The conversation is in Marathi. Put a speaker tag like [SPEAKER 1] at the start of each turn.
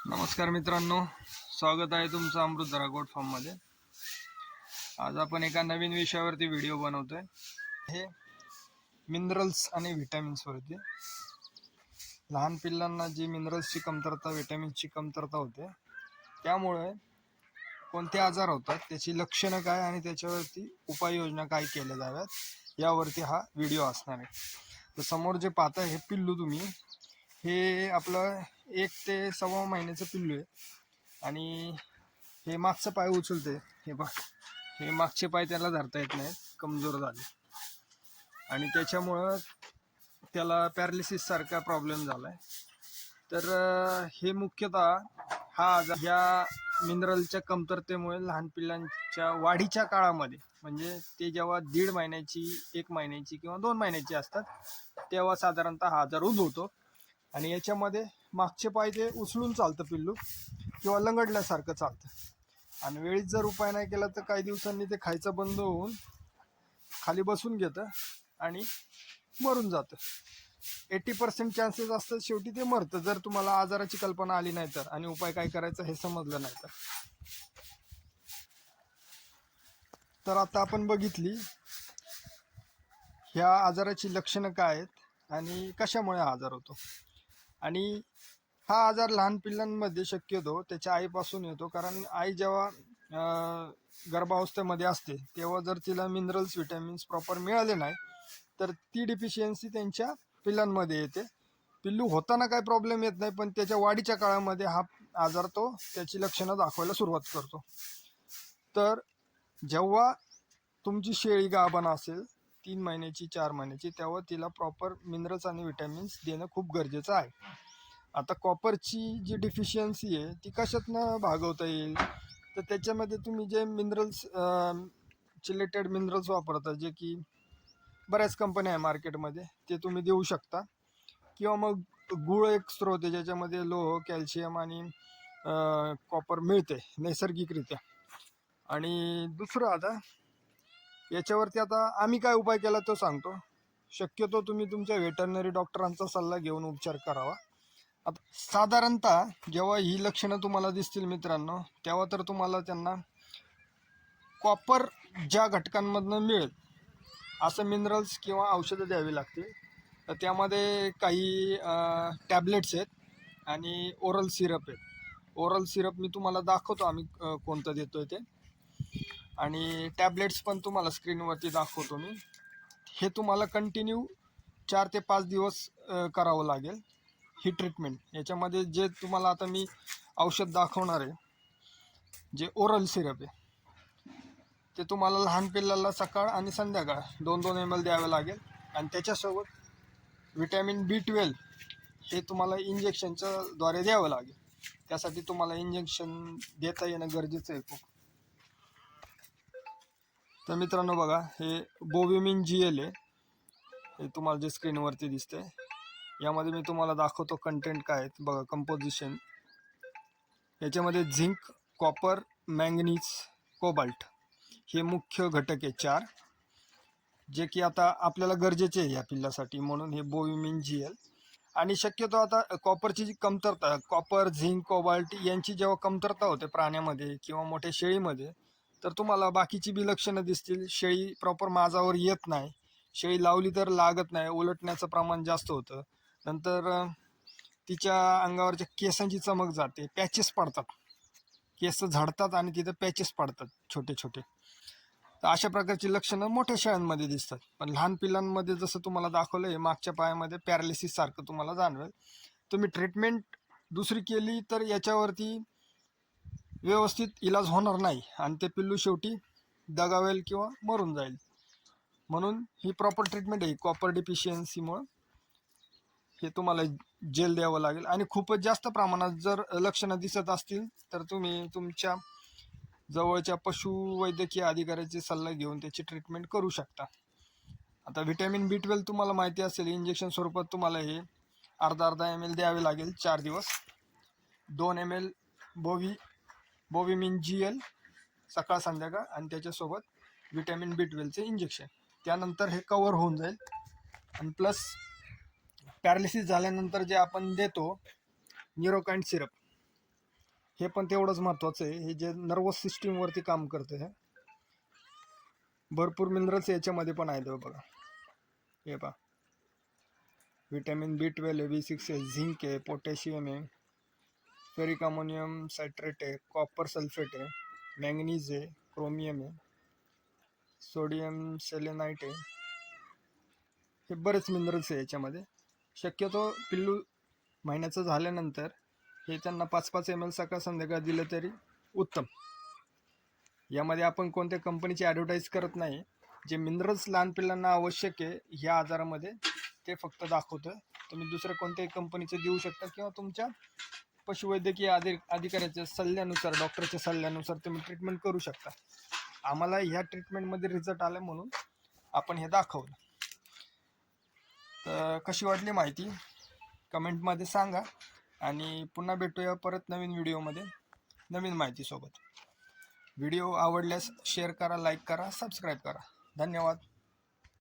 [SPEAKER 1] नमस्कार मित्रांनो, स्वागत आहे तुमचं अमृतधारा गोट फार्ममध्ये। आज आपण एका नवीन विषयावरती व्हिडिओ बनवतोय। हे मिनरल्स आणि व्हिटॅमिन्स वरती। लहान पिल्लांना जी मिनरल्सची कमतरता, व्हिटॅमिन्सची कमतरता होते, त्यामुळे कोणते आजार होतात, त्याची लक्षणं काय आणि त्याच्यावरती उपाययोजना काय केल्या जाव्यात, यावरती हा व्हिडिओ असणार आहे। तर समोर जे पाहता हे पिल्लू तुम्ही, हे आपलं 1 ते 1.25 महिन्याचं पिल्लू आहे आणि हे मागचं पाय उचलते। हे बघ, हे मागचे पाय त्याला धरता येत नाही, कमजोर झाले आणि त्याच्यामुळं त्याला पॅरालिसिस सारखा प्रॉब्लेम झालाय। तर हे मुख्यतः हा आजार ह्या मिनरलच्या कमतरतेमुळे लहान पिल्लांच्या वाढीच्या काळामध्ये, म्हणजे ते जेव्हा 1.5 महिन्याची, 1 महिन्याची किंवा 2 महिन्याची असतात, तेव्हा साधारणतः हा आजार उद्भवतो। आणि याच्यामध्ये मागचे पाय ते उचलून चालतं पिल्लू, किंवा लंगडल्यासारखं चालतं आणि वेळीच जर उपाय नाही केला तर काही दिवसांनी ते खायचं बंद होऊन खाली बसून घेतं आणि मरून जातं। 80% चान्सेस असतात शेवटी ते मरतं, जर तुम्हाला आजाराची कल्पना आली नाही तर आणि उपाय काय करायचा हे समजलं नाही तर। तर आता आपण बघितली ह्या आजाराची लक्षणं काय आहेत आणि कशामुळे हा आजार होतो। आणि हा आजार लहान पिल्लांमध्ये शक्यतो त्याच्या आईपासून येतो, कारण आई जेव्हा गर्भावस्थेमध्ये असते तेव्हा जर तिला मिनरल्स, व्हिटॅमिन्स प्रॉपर मिळाले नाही तर ती डिफिशियन्सी त्यांच्या पिल्लांमध्ये येते। पिल्लू होताना काही प्रॉब्लेम येत नाही, पण त्याच्या वाढीच्या काळामध्ये हा आजार तो त्याची लक्षणं दाखवायला सुरुवात करतो। तर जेव्हा तुमची शेळी गाभण असेल 3 महिन्याची, 4 महिन्याची, तेव्हा तिला प्रॉपर मिनरल्स आणि व्हिटॅमिन्स देणं खूप गरजेचं आहे। आता कॉपरची जी डिफिशियन्सी आहे ती कशातनं भागवता येईल, तर त्याच्यामध्ये तुम्ही जे मिनरल्स, चिलेटेड मिनरल्स वापरता, जे की बऱ्याच कंपन्या आहे मार्केटमध्ये, ते तुम्ही देऊ शकता। किंवा मग गुळ एक स्रोत आहे ज्याच्यामध्ये लोह, कॅल्शियम आणि कॉपर मिळते नैसर्गिकरित्या। आणि दुसरं, आता याच्यावरती आता आम्ही काय उपाय केला तो सांगतो। शक्यतो तुम्ही तुमच्या व्हेटरनरी डॉक्टरांचा सल्ला घेऊन उपचार करावा। आता साधारणतः जेव्हा ही लक्षणं तुम्हाला दिसतील मित्रांनो, तेव्हा तर तुम्हाला त्यांना कॉपर ज्या घटकांमधनं मिळेल असं मिनरल्स किंवा औषधं द्यावी लागतील। तर त्यामध्ये काही टॅबलेट्स आहेत आणि ओरल सिरप आहेत। ओरल सिरप मी तुम्हाला दाखवतो आम्ही कोणतं देतोय ते, आणि टॅबलेट्स पण तुम्हाला स्क्रीनवरती दाखवतो मी। हे तुम्हाला कंटिन्यू 4 ते 5 दिवस करावं लागेल ही ट्रीटमेंट। याच्यामध्ये जे तुम्हाला आता मी औषध दाखवणार आहे, जे ओरल सिरप आहे, ते तुम्हाला लहान पिल्लाला सकाळ आणि संध्याकाळ 2-2 ml द्यावं लागेल। आणि त्याच्यासोबत व्हिटॅमिन B12 हे तुम्हाला इंजेक्शनच्या द्वारे द्यावं लागेल। त्यासाठी तुम्हाला इंजेक्शन देता येणं गरजेचं आहे खूप। तर मित्रांनो बघा, हे बोविमिन GL आहे, हे तुम्हाला जे स्क्रीनवरती दिसतंय। यामध्ये मी तुम्हाला दाखवतो कंटेंट काय आहेत बघा, कंपोजिशन। याच्यामध्ये झिंक, कॉपर, मॅंगनीज, कोबाल्ट हे मुख्य घटक आहे 4, जे की आता आपल्याला गरजेचे आहे या पिल्लासाठी, म्हणून हे बोविमिन GL। आणि शक्यतो आता कॉपरची जी कमतरता, कॉपर, झिंक, कोबाल्ट यांची जेव्हा कमतरता होते प्राण्यामध्ये किंवा मोठ्या शेळीमध्ये, तर तुम्हाला बाकीची बी लक्षणं दिसतील। शेळी प्रॉपर माझावर येत नाही, शेळी लावली तर लागत नाही, उलटण्याचं प्रमाण जास्त होतं, नंतर तिच्या अंगावरच्या केसांची चमक जाते, पॅचेस पडतात, केस झाडतात आणि तिथं पॅचेस पडतात छोटे छोटे। तर अशा प्रकारची लक्षणं मोठ्या शेळ्यांमध्ये दिसतात, पण लहान पिल्लांमध्ये जसं तुम्हाला दाखवलं आहे, मागच्या पायामध्ये पॅरालिसिस सारखं तुम्हाला जाणवेल। तुम्ही ट्रीटमेंट दुसरी केली तर याच्यावरती व्यवस्थित इलाज होणार नाही आणि ते पिल्लू शेवटी दगावेल किंवा मरून जाईल। म्हणून ही प्रॉपर ट्रीटमेंट आहे। कॉपर डिफिशियन्सीमुळं हे तुम्हाला जेल द्यावं लागेल, आणि खूपच जास्त प्रमाणात जर लक्षणं दिसत असतील तर तुम्ही तुमच्या जवळच्या पशुवैद्यकीय अधिकाऱ्याची सल्ला घेऊन त्याची ट्रीटमेंट करू शकता। आता व्हिटॅमिन B12 तुम्हाला माहिती असेल, इंजेक्शन स्वरूपात तुम्हाला हे अर्धा ml द्यावे लागेल 4 दिवस। 2 ml बोविमिन GL सकाळ संध्याकाळ, आणि त्याच्यासोबत व्हिटॅमिन B12चे इंजेक्शन। त्यानंतर हे कवर होऊन जाईल। आणि प्लस पॅरालिसिस झाल्यानंतर जे आपण देतो न्यूरोकाइंट सिरप, हे पण तेवढंच महत्त्वाचं आहे. हे जे नर्वस सिस्टीमवरती काम करतं, हे भरपूर मिनरल्स याच्यामध्ये पण आहेत बघा. हे पहा, विटॅमिन B12 आहे, B6 आहे, झिंक आहे, पोटॅशियम आहे, फेरिक अमोनियम सायट्रेट आहे, कॉपर सल्फेट आहे, मॅंगनीज आहे, क्रोमियम आहे, सोडियम सेलेनाइट आहे. हे बरेच मिनरल्स आहे याच्यामध्ये. शक्यतो पिल्लू महिन्याचं झाल्यानंतर हे त्यांना 5-5 ml सकाळ संध्याकाळ दिलं तरी उत्तम. यामध्ये आपण कोणत्या कंपनीची ॲडव्हर्टाईज करत नाही. जे मिनरल्स लहान पिल्लांना आवश्यक आहे ह्या आजारामध्ये ते फक्त दाखवतं. तुम्ही दुसरं कोणत्याही कंपनीचं देऊ शकता किंवा तुमच्या पशुवैद्यकीय अधिकाऱ्याच्या सल्ल्यानुसार, डॉक्टरच्या सल्ल्यानुसार तुम्ही ट्रीटमेंट करू शकता. आम्हाला ह्या ट्रीटमेंटमध्ये रिझल्ट आला म्हणून आपण हे दाखवलं. तर कशी वाटली माहिती कमेंटमध्ये सांगा आणि पुन्हा भेटूया परत नवीन व्हिडिओमध्ये नवीन माहितीसोबत. व्हिडिओ आवडल्यास शेअर करा, लाईक करा, सबस्क्राईब करा. धन्यवाद.